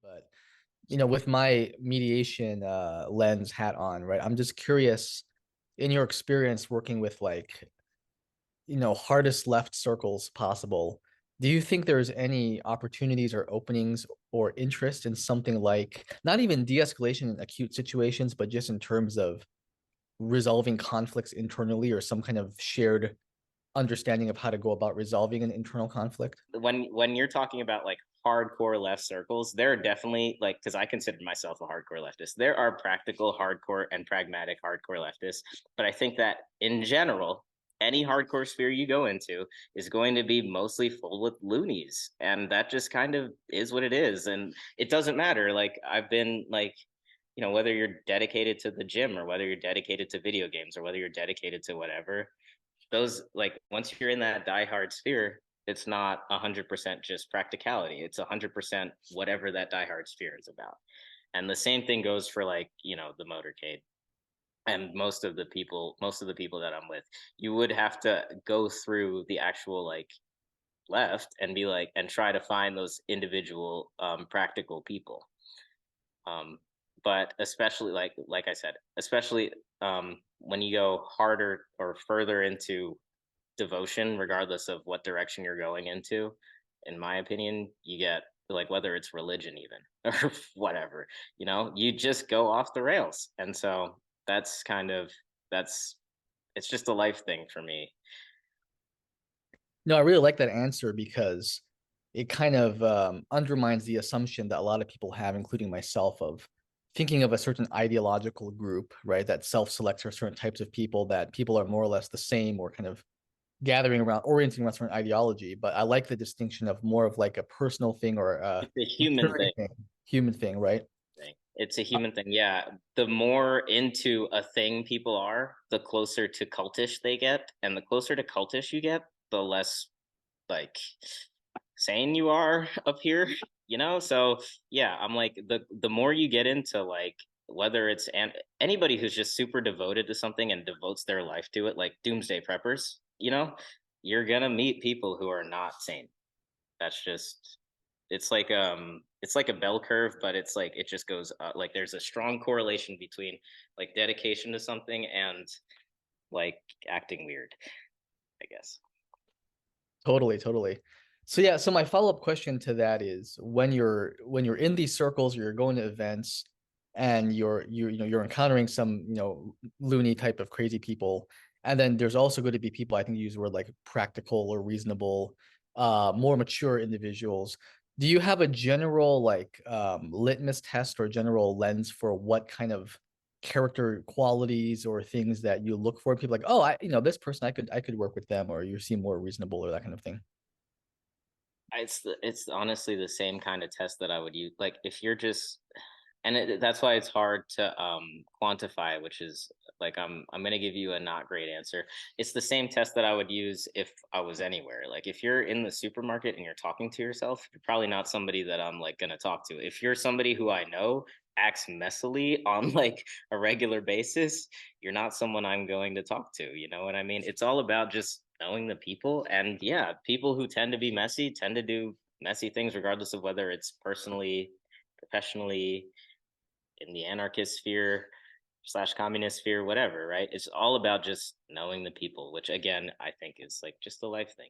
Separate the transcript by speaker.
Speaker 1: But with my mediation lens hat on, right? I'm just curious in your experience working with like, hardest left circles possible. Do you think there's any opportunities or openings or interest in something like not even de-escalation in acute situations, but just in terms of resolving conflicts internally or some kind of shared understanding of how to go about resolving an internal conflict?
Speaker 2: When you're talking about like hardcore left circles, there are definitely like, because I consider myself a hardcore leftist, there are practical hardcore and pragmatic hardcore leftists. But I think that in general, any hardcore sphere you go into is going to be mostly full with loonies, and that just kind of is what it is. And it doesn't matter. Like I've been like, whether you're dedicated to the gym or whether you're dedicated to video games or whether you're dedicated to whatever, those like once you're in that diehard sphere, it's not 100% just practicality. It's 100% whatever that diehard sphere is about. And the same thing goes for like, the motorcade. And most of the people that I'm with, you would have to go through the actual like left and be like and try to find those individual practical people. Um, but especially like I said, especially when you go harder or further into devotion, regardless of what direction you're going into, in my opinion, you get like whether it's religion even or whatever, you just go off the rails. And so that's kind of that's it's just a life thing for me.
Speaker 1: No, I really like that answer because it kind of undermines the assumption that a lot of people have, including myself, of thinking of a certain ideological group, right, that self-selects for certain types of people, that people are more or less the same or kind of gathering around, orienting around certain ideology. But I like the distinction of more of like a personal thing or a
Speaker 2: It's a human
Speaker 1: maturing
Speaker 2: thing.
Speaker 1: thing, human thing, right?
Speaker 2: It's a human thing. Yeah. The more into a thing people are, the closer to cultish they get. And the closer to cultish you get, the less like sane you are up here, So yeah, I'm like the more you get into like whether it's and anybody who's just super devoted to something and devotes their life to it, like doomsday preppers, you're gonna meet people who are not sane. That's just it's like a bell curve, but it's like it just goes like there's a strong correlation between like dedication to something and like acting weird, I guess.
Speaker 1: Totally, totally. So yeah, so my follow-up question to that is when you're in these circles or you're going to events and you're encountering some, loony type of crazy people, and then there's also going to be people, I think you use the word like practical or reasonable, more mature individuals. Do you have a general like litmus test or general lens for what kind of character qualities or things that you look for? People like, oh, this person I could work with them, or you seem more reasonable, or that kind of thing.
Speaker 2: It's honestly the same kind of test that I would use. Like if you're just, and that's why it's hard to quantify, which is like I'm gonna give you a not great answer. It's the same test that I would use if I was anywhere. Like if you're in the supermarket and you're talking to yourself, you're probably not somebody that I'm like gonna talk to. If you're somebody who I know acts messily on like a regular basis, you're not someone I'm going to talk to. You know what I mean? It's all about just knowing the people. And yeah, people who tend to be messy tend to do messy things, regardless of whether it's personally, professionally, in the anarchist sphere slash communist sphere, whatever, right? It's all about just knowing the people, which again, I think is like just a life thing,